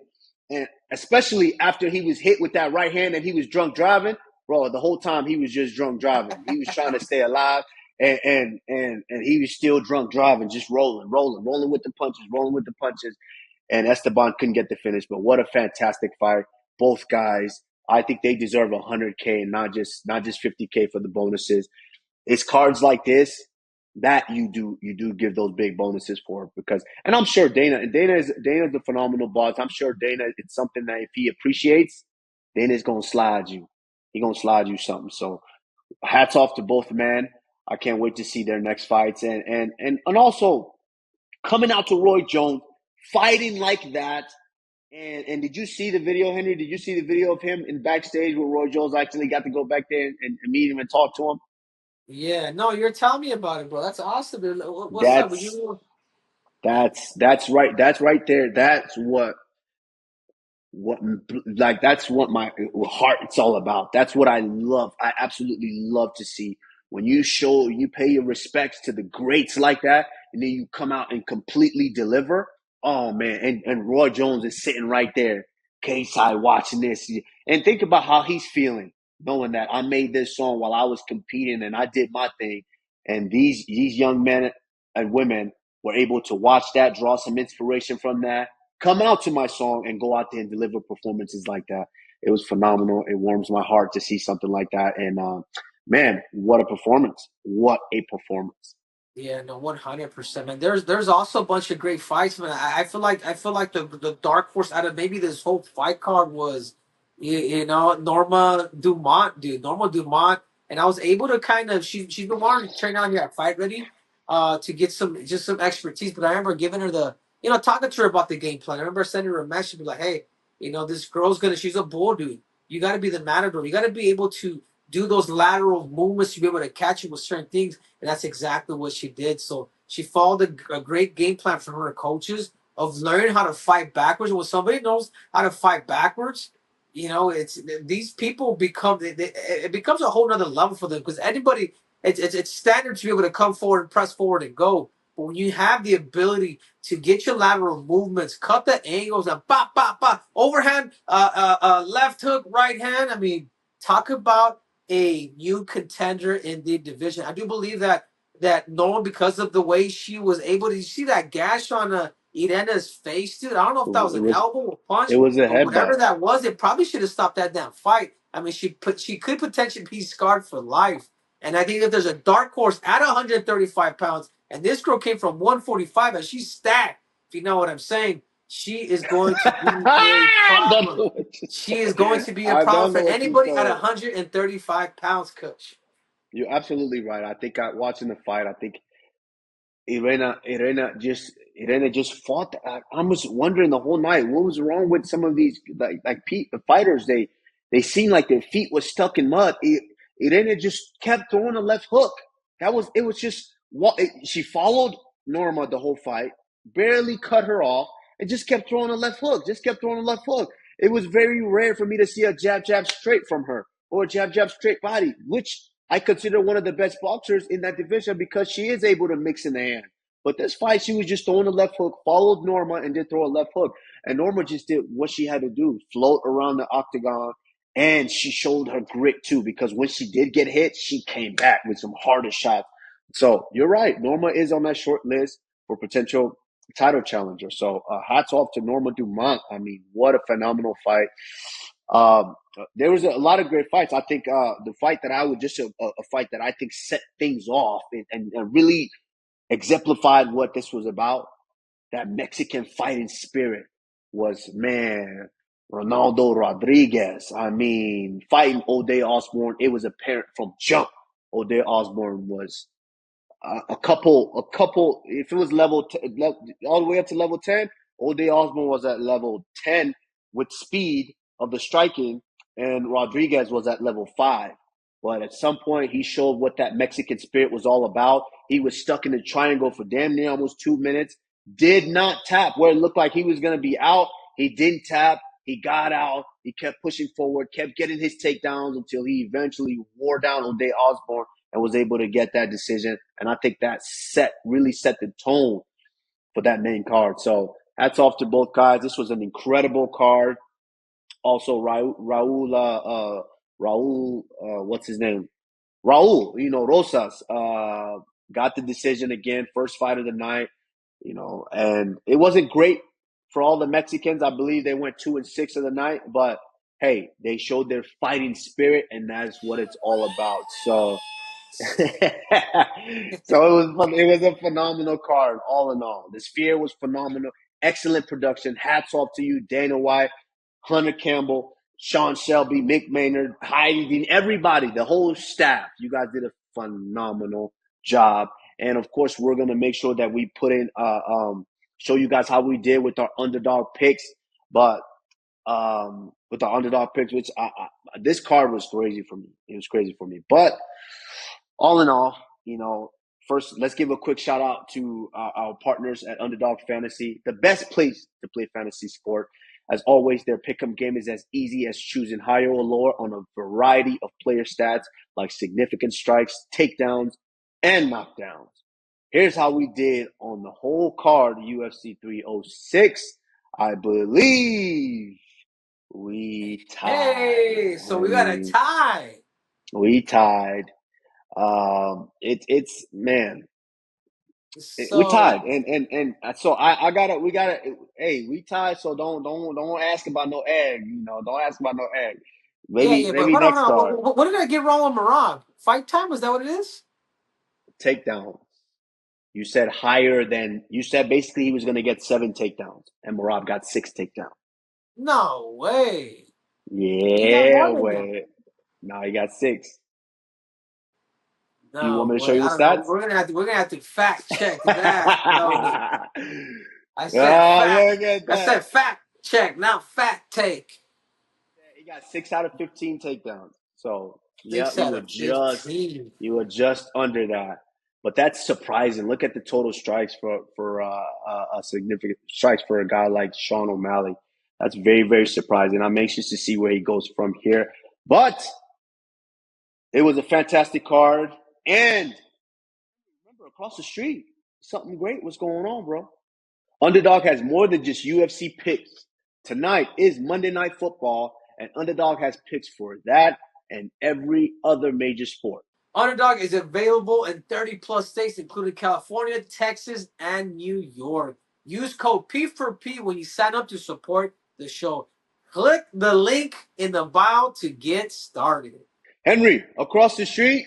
Speaker 1: especially after he was hit with that right hand and he was drunk driving, bro. The whole time he was just drunk driving. He was trying to stay alive, and he was still drunk driving, just rolling with the punches, rolling with the punches. And Esteban couldn't get the finish. But what a fantastic fight! Both guys, I think they deserve 100K and not just 50K for the bonuses. It's cards like this that you do give those big bonuses for, because, and I'm sure Dana's a phenomenal boss. I'm sure Dana, it's something that if he appreciates, Dana's gonna slide you. He gonna slide you something. So hats off to both, man. I can't wait to see their next fights, and also coming out to Roy Jones fighting like that. And did you see the video, Henry? Did you see the video of him in backstage where Roy Jones actually got to go back there and meet him and talk to him?
Speaker 2: Yeah, no, you're telling me about it, bro. That's awesome, dude. What's up? Were
Speaker 1: That's
Speaker 2: you?
Speaker 1: that's right. That's right there. That's what like that's what my heart it's all about. That's what I love. I absolutely love to see when you pay your respects to the greats like that, and then you come out and completely deliver. Oh man, and Roy Jones is sitting right there, K-side watching this, and think about how he's feeling, knowing that I made this song while I was competing and I did my thing, and these young men and women were able to watch that, draw some inspiration from that, come out to my song and go out there and deliver performances like that. It was phenomenal. It warms my heart to see something like that. And man, what a performance! What a performance!
Speaker 2: Yeah, no, 100%, man. There's also a bunch of great fights, man. I feel like the dark horse out of maybe this whole fight card was, Norma Dumont, dude, Norma Dumont, and I was able to kind of she's been wanting to train out here at Fight Ready, to get some expertise. But I remember giving her talking to her about the game plan. I remember sending her a message, be like, hey, this girl's she's a bull, dude. You got to be the matador. You got to be able to do those lateral movements to be able to catch it with certain things. And that's exactly what she did. So she followed a great game plan from her coaches of learning how to fight backwards. And when somebody knows how to fight backwards, it's these people it becomes a whole nother level for them, because anybody, it's standard to be able to come forward and press forward and go. But when you have the ability to get your lateral movements, cut the angles, and pop, pop, pop, overhand, left hook, right hand. I mean, talk about a new contender in the division. I do believe that Nolan, because of the way she was able to, you see that gash on Irena's face, dude. I don't know if that was
Speaker 1: It
Speaker 2: an
Speaker 1: was
Speaker 2: elbow or punch,
Speaker 1: it was a
Speaker 2: but whatever
Speaker 1: headbutt.
Speaker 2: that was, it probably should have stopped that damn fight. I mean, she could potentially be scarred for life. And I think if there's a dark horse at 135 pounds, and this girl came from 145, and she's stacked, if you know what I'm saying, she is going to be a
Speaker 1: I don't
Speaker 2: problem.
Speaker 1: know what you
Speaker 2: She is going to be a
Speaker 1: I
Speaker 2: problem
Speaker 1: don't
Speaker 2: for
Speaker 1: know what you
Speaker 2: anybody at
Speaker 1: said.
Speaker 2: 135 pounds, coach.
Speaker 1: You're absolutely right. I think watching the fight, I think Irena just fought. I was wondering the whole night what was wrong with some of these fighters. They seemed like their feet was stuck in mud. Irena just kept throwing a left hook. It was just she followed Norma the whole fight, barely cut her off, and just kept throwing a left hook. Just kept throwing a left hook. It was very rare for me to see a jab straight from her or a jab straight body, which I consider one of the best boxers in that division because she is able to mix in the hand. But this fight, she was just throwing a left hook, followed Norma, and did throw a left hook. And Norma just did what she had to do, float around the octagon. And she showed her grit, too, because when she did get hit, she came back with some harder shots. So you're right. Norma is on that short list for potential title challenger. So hats off to Norma Dumont. I mean, what a phenomenal fight. There was a lot of great fights. I think the fight that I would just a fight that I think set things off and really exemplified what this was about. That Mexican fighting spirit was, man, Ronaldo Rodriguez. I mean, fighting O'Day Osbourne. It was apparent from jump. O'Day Osbourne was a couple. If it was all the way up to level 10, O'Day Osbourne was at level 10 with speed of the striking, and Rodriguez was at level 5. But at some point, he showed what that Mexican spirit was all about. He was stuck in the triangle for damn near almost 2 minutes. Did not tap where it looked like he was going to be out. He didn't tap. He got out. He kept pushing forward, kept getting his takedowns until he eventually wore down O'Day Osbourne and was able to get that decision. And I think that really set the tone for that main card. So hats off to both guys. This was an incredible card. Also, Raul, what's his name? Raul, Rosas, got the decision again, first fight of the night, and it wasn't great for all the Mexicans. I believe they went 2-6 of the night, but hey, they showed their fighting spirit, and that's what it's all about. So, so it was fun. It was a phenomenal card, all in all. The Sphere was phenomenal, excellent production. Hats off to you, Dana White, Hunter Campbell, Sean Shelby, Mick Maynard, Heidi, everybody, the whole staff. You guys did a phenomenal job. And of course, we're gonna make sure that we put in, show you guys how we did with our underdog picks. But with our underdog picks, which this card was crazy for me. It was crazy for me. But all in all, first, let's give a quick shout out to our partners at Underdog Fantasy, the best place to play fantasy sport. As always, their pick'em game is as easy as choosing higher or lower on a variety of player stats like significant strikes, takedowns, and knockdowns. Here's how we did on the whole card, UFC 306. I believe we tied.
Speaker 2: Hey, so we got a tie.
Speaker 1: We tied. It's man, we
Speaker 2: So
Speaker 1: tied, and so we gotta. Hey, we tied, so don't ask about no egg. Don't ask about no egg.
Speaker 2: yeah, but
Speaker 1: Maybe
Speaker 2: hold on,
Speaker 1: next
Speaker 2: hold
Speaker 1: card.
Speaker 2: on. What did I get wrong with Merab? Fight time? Is that what it is?
Speaker 1: Takedown. You said higher than you said. Basically, he was gonna get 7 takedowns, and Merab got 6 takedowns.
Speaker 2: No way. He got
Speaker 1: Yeah,
Speaker 2: more than that.
Speaker 1: way. Now he got 6. You want
Speaker 2: No
Speaker 1: me to show
Speaker 2: way.
Speaker 1: you
Speaker 2: I
Speaker 1: the
Speaker 2: don't know.
Speaker 1: stats?
Speaker 2: We're gonna have to fact check that. No, I said fact.
Speaker 1: Look at
Speaker 2: I
Speaker 1: that.
Speaker 2: said fact check, not fact take.
Speaker 1: He got 6 out of 15 takedowns. So, yep,
Speaker 2: 6 out of 15.
Speaker 1: you were just under that. But that's surprising. Look at the total strikes for a significant strikes for a guy like Sean O'Malley. That's very, very surprising. I'm anxious to see where he goes from here. But it was a fantastic card. And remember, across the street, something great was going on, bro. Underdog has more than just UFC picks. Tonight is Monday Night Football, and Underdog has picks for that and every other major sport.
Speaker 2: Underdog is available in 30 plus states, including California, Texas, and New York. Use code P4P when you sign up to support the show. Click the link in the bio to get started.
Speaker 1: Henry, across the street,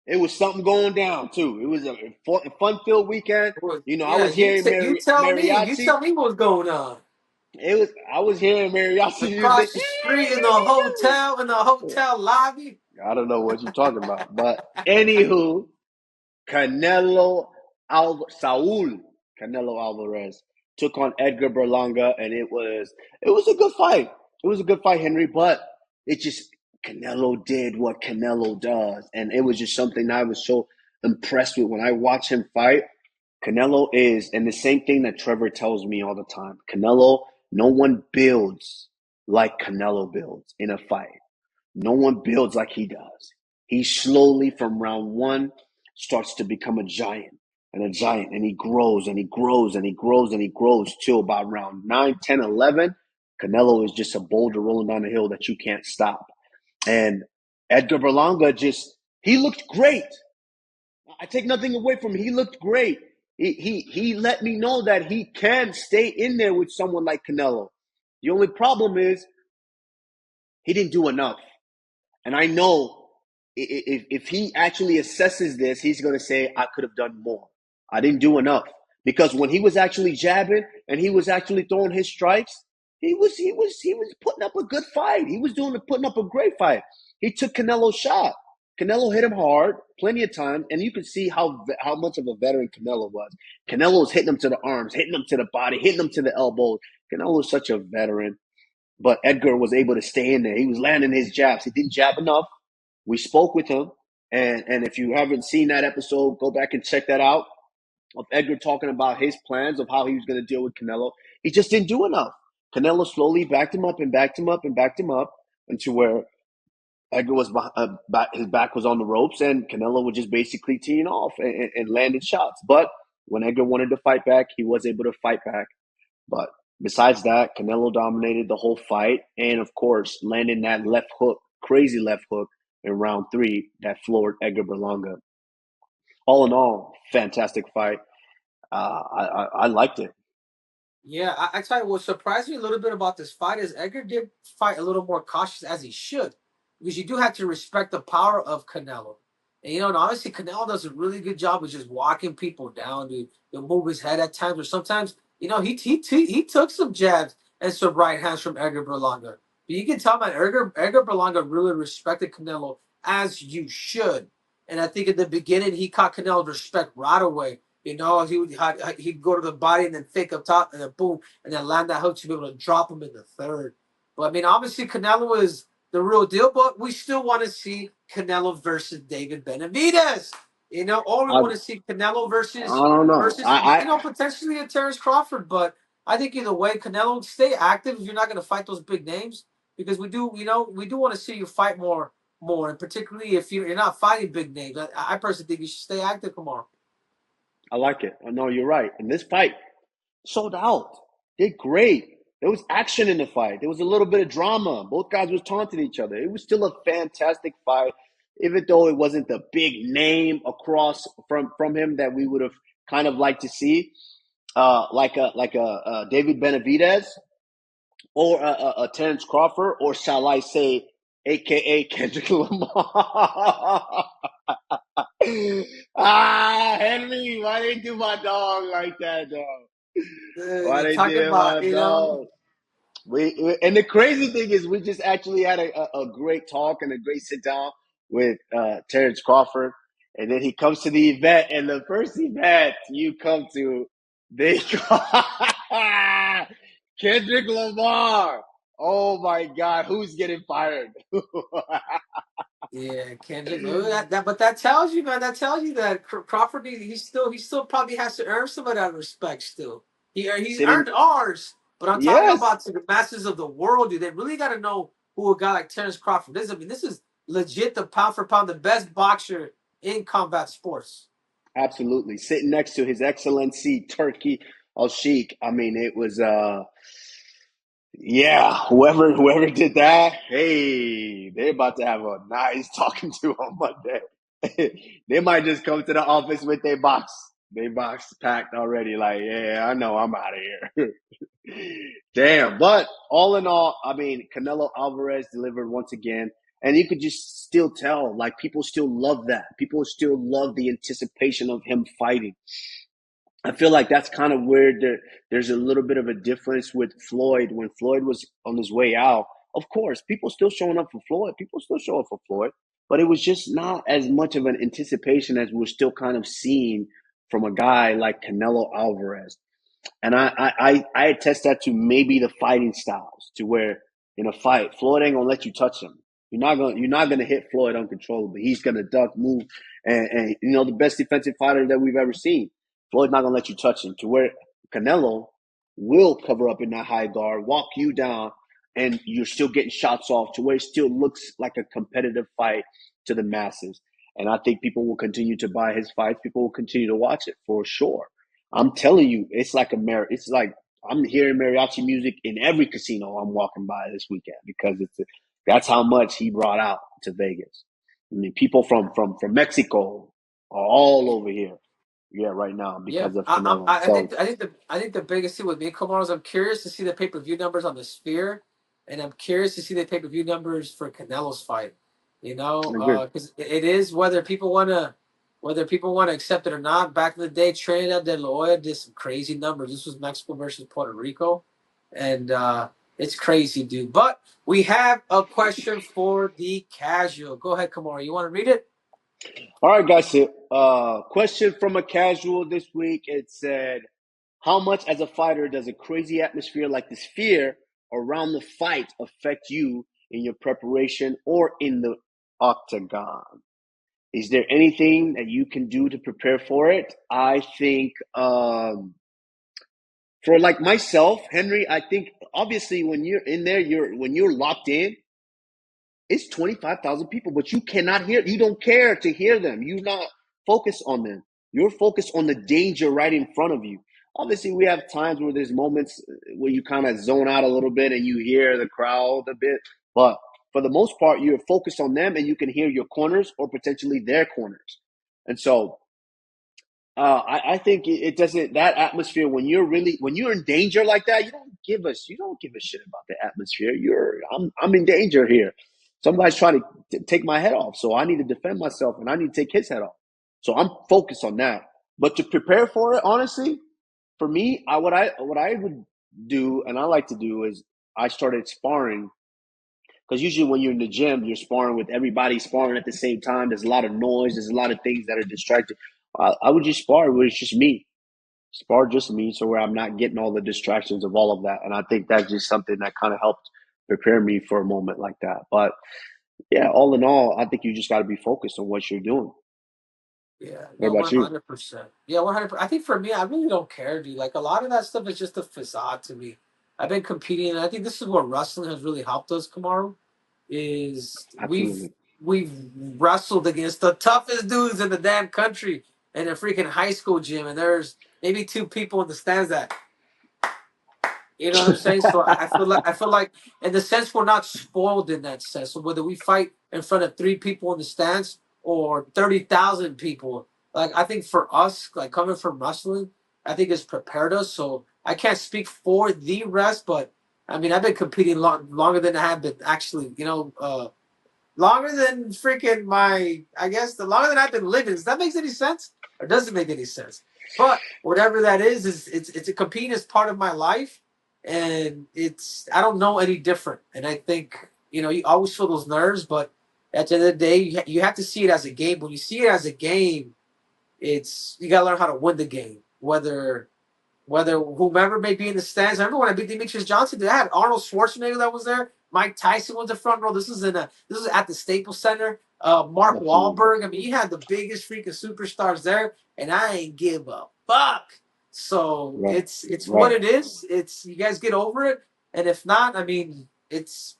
Speaker 1: it was something going down too. It was a fun-filled weekend. You know, I
Speaker 2: Yeah,
Speaker 1: was hearing
Speaker 2: you tell me. You
Speaker 1: mariachi.
Speaker 2: tell me what's going on.
Speaker 1: I was hearing mariachi music.
Speaker 2: Across the street in the hotel lobby.
Speaker 1: I don't know what you're talking about, but anywho, Canelo Saul Canelo Alvarez took on Edgar Berlanga, and it was a good fight. It was a good fight, Henry, but it just Canelo did what Canelo does, and it was just something I was so impressed with when I watch him fight. Canelo is, and the same thing that Trevor tells me all the time. Canelo, no one builds like Canelo builds in a fight. No one builds like he does. He slowly, from round one, starts to become a giant, and he grows, and he grows, and he grows, and he grows till about round 9, 10, 11. Canelo is just a boulder rolling down the hill that you can't stop. And Edgar Berlanga he looked great. I take nothing away from him. He looked great. He let me know that he can stay in there with someone like Canelo. The only problem is he didn't do enough. And I know if he actually assesses this, he's going to say, I could have done more. I didn't do enough. Because when he was actually jabbing and he was actually throwing his strikes, he was putting up a good fight. He was putting up a great fight. He took Canelo's shot. Canelo hit him hard plenty of times, and you could see how much of a veteran Canelo was. Canelo was hitting him to the arms, hitting him to the body, hitting him to the elbows. Canelo is such a veteran. But Edgar was able to stay in there. He was landing his jabs. He didn't jab enough. We spoke with him. And if you haven't seen that episode, go back and check that out, of Edgar talking about his plans of how he was going to deal with Canelo. He just didn't do enough. Canelo slowly backed him up and backed him up and backed him up into where Edgar was his back was on the ropes, and Canelo was just basically teeing off and landing shots. But when Edgar wanted to fight back, he was able to fight back. But besides that, Canelo dominated the whole fight, and of course, landing that left hook, crazy left hook in round 3 that floored Edgar Berlanga. All in all, fantastic fight. I liked it.
Speaker 2: Yeah, I tell you what surprised me a little bit about this fight is Edgar did fight a little more cautious as he should, because you do have to respect the power of Canelo. And and obviously Canelo does a really good job of just walking people down. He'll move his head at times, or sometimes he took some jabs and some right hands from Edgar Berlanga. But you can tell, man, Edgar Berlanga really respected Canelo as you should. And I think at the beginning he caught Canelo's respect right away. He'd go to the body and then fake up top and then boom, and then land that hook to be able to drop him in the third. But I mean, obviously Canelo is the real deal, but we still want to see Canelo versus David Benavidez. Or we
Speaker 1: I,
Speaker 2: want to see Canelo
Speaker 1: I don't know.
Speaker 2: potentially a Terrence Crawford. But I think either way, Canelo, stay active if you're not going to fight those big names, because we do want to see you fight more, and particularly if you're not fighting big names. I personally think you should stay active, Kamaru.
Speaker 1: I like it. I know you're right. And this fight sold out. Did great. There was action in the fight. There was a little bit of drama. Both guys was taunting each other. It was still a fantastic fight, even though it wasn't the big name across from him that we would have kind of liked to see, like a David Benavidez or a Terrence Crawford, or shall I say, AKA Kendrick Lamar. Henry, why they do my dog like that, dog? Why they
Speaker 2: Talking
Speaker 1: do my
Speaker 2: about,
Speaker 1: dog? And the crazy thing is, we just actually had a great talk and a great sit down with Terrence Crawford, and then he comes to the event, and the first event you come to, they Kendrick Lamar. Oh my God, who's getting fired?
Speaker 2: yeah, Kendrick. But that tells you, man. That tells you that Crawford, he still probably has to earn some of that respect. Still, he's
Speaker 1: Sitting,
Speaker 2: earned ours. But I'm talking
Speaker 1: yes,
Speaker 2: about to the masses of the world, dude. They really got to know who a guy like Terrence Crawford is. I mean, this is legit the pound for pound, the best boxer in combat sports.
Speaker 1: absolutely. Sitting next to His Excellency Turkey Al Sheikh. I mean, it was yeah, whoever did that, hey, they're about to have a nice talking to on Monday. They might just come to the office with their box. They box packed already. Like, yeah, I know I'm out of here. Damn. But all in all, I mean, Canelo Alvarez delivered once again. And you could just still tell, like, people still love that. People still love the anticipation of him fighting. I feel like that's kind of where there's a little bit of a difference with Floyd. When Floyd was on his way out, of course, people still showing up for Floyd. People still show up for Floyd. But it was just not as much of an anticipation as we're still kind of seeing from a guy like Canelo Alvarez. And I attest that to maybe the fighting styles, to where in a fight, Floyd ain't gonna let you touch him. You're not gonna hit Floyd uncontrollably. He's gonna duck, move, and you know, the best defensive fighter that we've ever seen. Floyd's not gonna let you touch him. To where Canelo will cover up in that high guard, walk you down, and you're still getting shots off, to where it still looks like a competitive fight to the masses. And I think people will continue to buy his fights. People will continue to watch it for sure. I'm telling you, it's like it's like I'm hearing mariachi music in every casino I'm walking by this weekend, because that's how much he brought out to Vegas. I mean, people from Mexico are all over here, yeah, right now
Speaker 2: Yeah,
Speaker 1: because of Canelo. So
Speaker 2: I think the biggest thing with me, Kamaru, is I'm curious to see the pay per view numbers on the Sphere, and I'm curious to see the pay per view numbers for Canelo's fight. You
Speaker 1: I agree.
Speaker 2: know, because it is whether people want to accept it or not. Back in the day, Trinidad de la Hoya did some crazy numbers. This was Mexico versus Puerto Rico, and it's crazy, dude. But we have a question for the casual. Go ahead, Kamaru. You want to read it?
Speaker 1: All right, guys. Question from a casual this week. It said, how much as a fighter does a crazy atmosphere like the Sphere around the fight affect you in your preparation or in the octagon? Is there anything that you can do to prepare for it? I think for like myself, Henry, I think obviously when you're in there, when you're locked in, it's 25,000 people, but you cannot hear. You don't care to hear them. You're not focused on them. You're focused on the danger right in front of you. Obviously, we have times where there's moments where you kind of zone out a little bit and you hear the crowd a bit. But for the most part, you're focused on them and you can hear your corners or potentially their corners. And so I think it doesn't, that atmosphere, when you're in danger like that, you don't give a shit about the atmosphere. I'm in danger here. Somebody's trying to take my head off, so I need to defend myself and I need to take his head off. So I'm focused on that. But to prepare for it, honestly, for me, what I would do, and I like to do, is I started sparring, because usually when you're in the gym, you're sparring with everybody sparring at the same time. There's a lot of noise. There's a lot of things that are distracting. I would just spar where it's just me. Spar just me, so where I'm not getting all the distractions of all of that. And I think that's just something that kind of helped prepare me for a moment like that. But yeah, all in all, I think you just got to be focused on what you're doing.
Speaker 2: Yeah,
Speaker 1: What
Speaker 2: no,
Speaker 1: about you?
Speaker 2: 100%. Yeah, 100%. I think for me, I really don't care, dude. Like a lot of that stuff is just a facade to me. I've been competing, and I think this is where wrestling has really helped us, Kamaru. Is
Speaker 1: Absolutely.
Speaker 2: we've wrestled against the toughest dudes in the damn country in a freaking high school gym, and there's maybe two people in the stands that you know what I'm saying? So I feel like in the sense we're not spoiled in that sense. So whether we fight in front of three people in the stands or 30,000 people, like I think for us, like coming from wrestling, I think it's prepared us. So I can't speak for the rest, but I mean I've been competing longer than I have been actually. Longer than freaking I guess the longer than I've been living. Does that make any sense? Or does it make any sense? But whatever that is it's a competing is part of my life, and I don't know any different. And I think you always feel those nerves, but at the end of the day, you have to see it as a game. When you see it as a game, you got to learn how to win the game, whether whomever may be in the stands. I remember when I beat Demetrius Johnson, they had Arnold Schwarzenegger that was there. Mike Tyson was the front row. This was at the Staples Center. Mark
Speaker 1: Absolutely.
Speaker 2: Wahlberg. I mean, you had the biggest freaking superstars there, and I ain't give a fuck. So
Speaker 1: Right.
Speaker 2: it's what
Speaker 1: Right.
Speaker 2: it is. It's you guys get over it, and if not, I mean, that's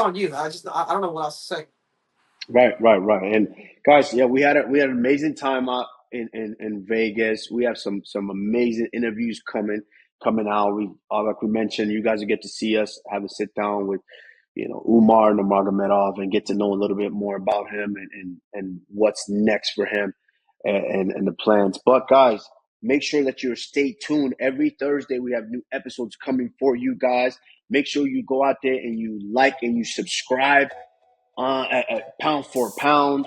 Speaker 2: on you. I don't know what else to say.
Speaker 1: Right. And guys, yeah, we had an amazing time out in Vegas. We have some amazing interviews coming out. Like we mentioned, you guys will get to see us have a sit down with Umar Nurmagomedov and get to know a little bit more about him and what's next for him. and the plans. But guys, make sure that you stay tuned. Every Thursday we have new episodes coming for you guys. Make sure you go out there and you like and you subscribe at pound for pound.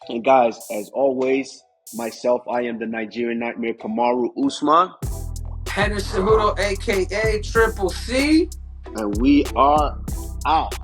Speaker 1: And guys, as always, myself, I am the Nigerian Nightmare, Kamaru Usman.
Speaker 2: Henry Cejudo, aka Triple C.
Speaker 1: And we are out.